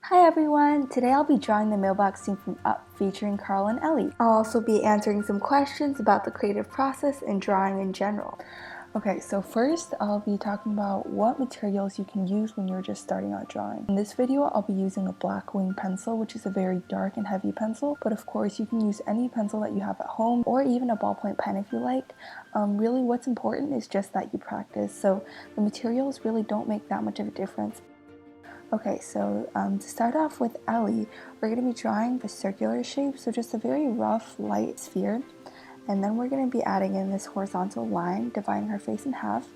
Hi everyone! Today I'll be drawing the mailbox scene from Up featuring Carl and Ellie. I'll also be answering some questions about the creative process and drawing in general. Okay, so first I'll be talking about what materials you can use when you're just starting out drawing. In this video I'll be using a black wing pencil, which is a very dark and heavy pencil, but of course you can use any pencil that you have at home or even a ballpoint pen if you like. Really what's important is just that you practice, so the materials really don't make that much of a difference. Okay, so to start off with Ellie, we're going to be drawing the circular shape, so just a very rough, light sphere. And then we're going to be adding in this horizontal line, dividing her face in half.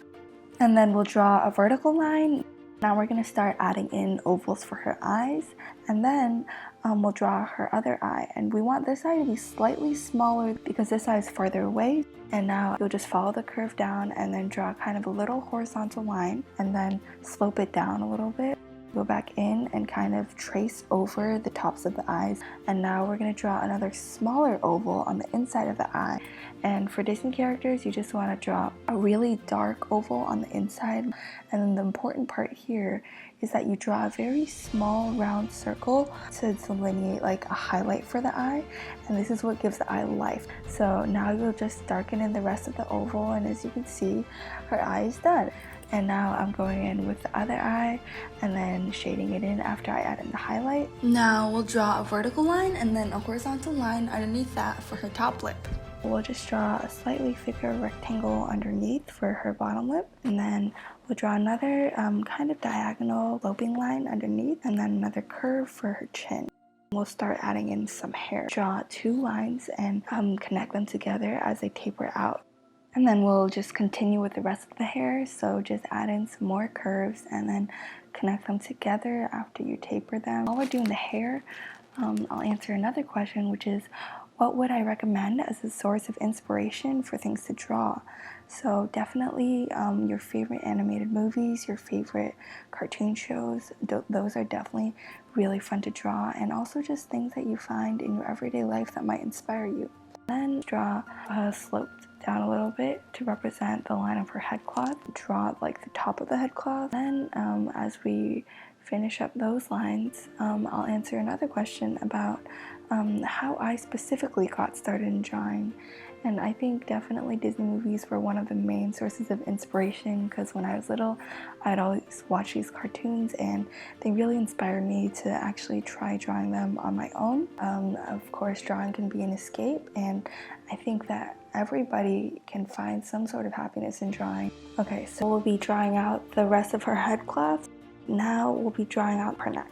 And then we'll draw a vertical line. Now we're going to start adding in ovals for her eyes. And then we'll draw her other eye. And we want this eye to be slightly smaller because this eye is farther away. And now you'll just follow the curve down and then draw kind of a little horizontal line and then slope it down a little bit. Go back in and kind of trace over the tops of the eyes, and now we're going to draw another smaller oval on the inside of the eye. And for Disney characters, you just want to draw a really dark oval on the inside, and then the important part here is that you draw a very small round circle to delineate like a highlight for the eye, and this is what gives the eye life. So now you'll just darken in the rest of the oval, and as you can see, her eye is done. And now I'm going in with the other eye and then shading it in after I add in the highlight. Now we'll draw a vertical line and then a horizontal line underneath that for her top lip. We'll just draw a slightly thicker rectangle underneath for her bottom lip, and then we'll draw another kind of diagonal sloping line underneath, and then another curve for her chin. We'll start adding in some hair. Draw two lines and connect them together as they taper out. And then we'll just continue with the rest of the hair, so just add in some more curves and then connect them together after you taper them. While we're doing the hair, I'll answer another question, which is what would I recommend as a source of inspiration for things to draw? So definitely your favorite animated movies, your favorite cartoon shows, those are definitely really fun to draw, and also just things that you find in your everyday life that might inspire you. Then draw a slope down a little bit to represent the line of her head cloth. Draw like the top of the head cloth. Then as we finish up those lines, I'll answer another question about how I specifically got started in drawing. And I think definitely Disney movies were one of the main sources of inspiration, because when I was little, I'd always watch these cartoons and they really inspired me to actually try drawing them on my own. Of course, drawing can be an escape, and I think that everybody can find some sort of happiness in drawing. Okay, so we'll be drawing out the rest of her head cloth. Now we'll be drawing out her neck.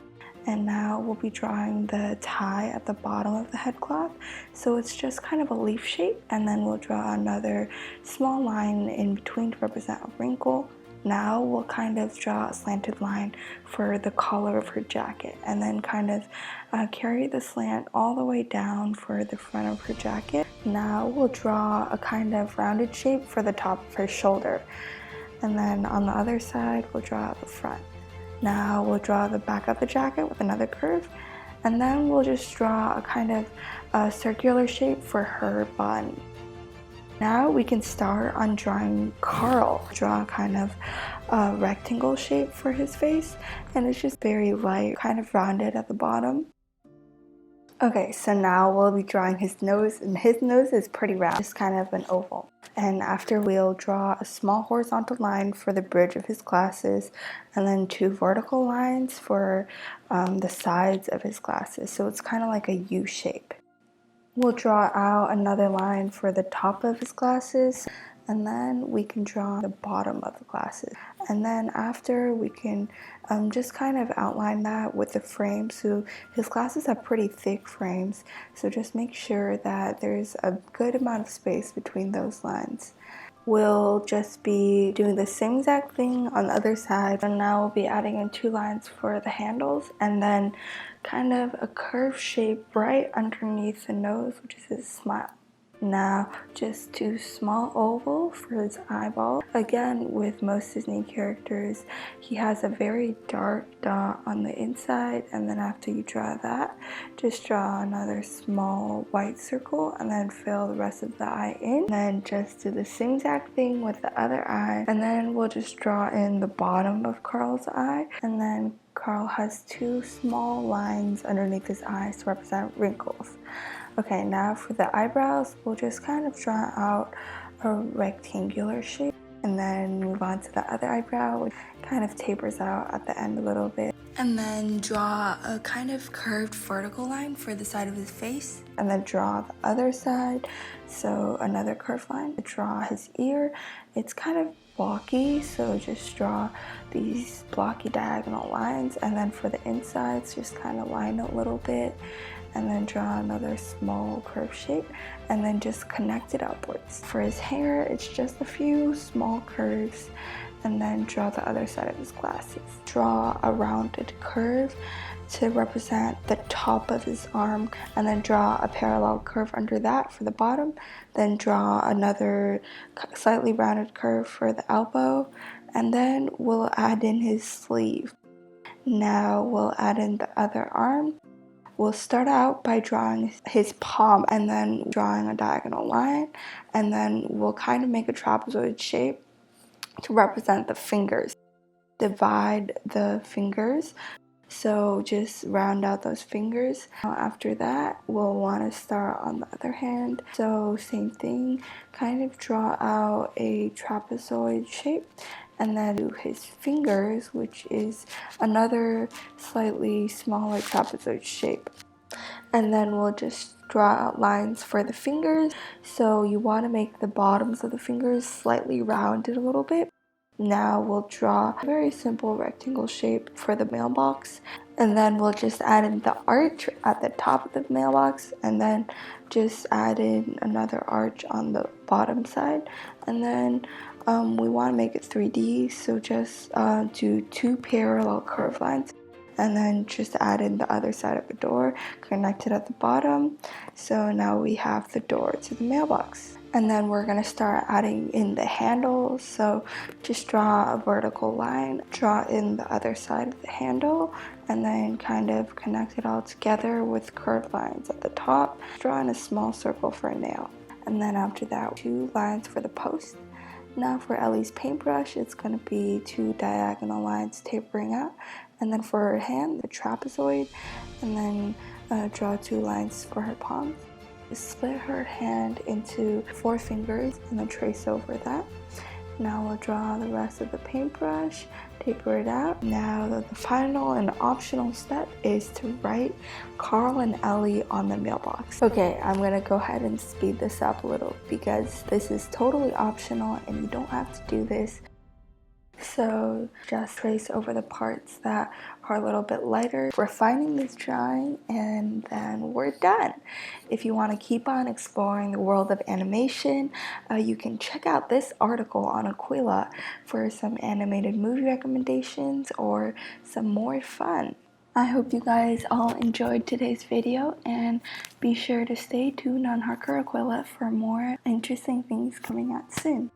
And now we'll be drawing the tie at the bottom of the head cloth. So it's just kind of a leaf shape, and then we'll draw another small line in between to represent a wrinkle. Now we'll kind of draw a slanted line for the collar of her jacket, and then kind of carry the slant all the way down for the front of her jacket. Now we'll draw a kind of rounded shape for the top of her shoulder. And then on the other side, we'll draw out the front. Now we'll draw the back of the jacket with another curve, and then we'll just draw a kind of circular shape for her bun. Now we can start on drawing Carl. Draw kind of a rectangle shape for his face, and it's just very light, kind of rounded at the bottom. Okay, so now we'll be drawing his nose, and his nose is pretty round, just kind of an oval. And after, we'll draw a small horizontal line for the bridge of his glasses, and then two vertical lines for the sides of his glasses, so it's kind of like a U shape. We'll draw out another line for the top of his glasses, and then we can draw the bottom of the glasses. And then after, we can just kind of outline that with the frame. So his glasses have pretty thick frames, so just make sure that there's a good amount of space between those lines. We'll just be doing the same exact thing on the other side, and now we'll be adding in two lines for the handles, and then kind of a curved shape right underneath the nose, which is his smile. Now just two small ovals for his eyeball. Again, with most Disney characters, he has a very dark dot on the inside, and then after you draw that, just draw another small white circle and then fill the rest of the eye in. And then just do the same exact thing with the other eye, and then we'll just draw in the bottom of Carl's eye, and then Carl has two small lines underneath his eyes to represent wrinkles. Okay, now for the eyebrows, we'll just kind of draw out a rectangular shape and then move on to the other eyebrow, which kind of tapers out at the end a little bit. And then draw a kind of curved vertical line for the side of his face. And then draw the other side, so another curved line. Draw his ear. It's kind of blocky, so just draw these blocky diagonal lines. And then for the insides, just kind of line a little bit. And then draw another small curved shape, and then just connect it upwards. For his hair, it's just a few small curves, and then draw the other side of his glasses. Draw a rounded curve to represent the top of his arm, and then draw a parallel curve under that for the bottom. Then draw another slightly rounded curve for the elbow, and then we'll add in his sleeve. Now we'll add in the other arm. We'll start out by drawing his palm and then drawing a diagonal line, and then we'll kind of make a trapezoid shape to represent the fingers. Divide the fingers, so just round out those fingers. After that, we'll want to start on the other hand. So same thing, kind of draw out a trapezoid shape, and then do his fingers, which is another slightly smaller trapezoid shape. And then we'll just draw out lines for the fingers. So you want to make the bottoms of the fingers slightly rounded a little bit. Now we'll draw a very simple rectangle shape for the mailbox, and then we'll just add in the arch at the top of the mailbox, and then just add in another arch on the bottom side. And then we want to make it 3D, so just do two parallel curved lines, and then just add in the other side of the door, connect it at the bottom. So now we have the door to the mailbox. And then we're gonna start adding in the handle. So just draw a vertical line, draw in the other side of the handle, and then kind of connect it all together with curved lines at the top. Draw in a small circle for a nail. And then after that, 2 lines for the post. Now for Ellie's paintbrush, it's going to be 2 diagonal lines tapering out. And then for her hand, the trapezoid, and then draw 2 lines for her palms. Split her hand into 4 fingers and then trace over that. Now we'll draw the rest of the paintbrush, taper it out. Now the final and optional step is to write Carl and Ellie on the mailbox. Okay, I'm gonna go ahead and speed this up a little because this is totally optional and you don't have to do this. So just trace over the parts that are a little bit lighter, refining this drawing, and then we're done. If you want to keep on exploring the world of animation, you can check out this article on Aquila for some animated movie recommendations or some more fun. I hope you guys all enjoyed today's video, and be sure to stay tuned on Harker Aquila for more interesting things coming out soon.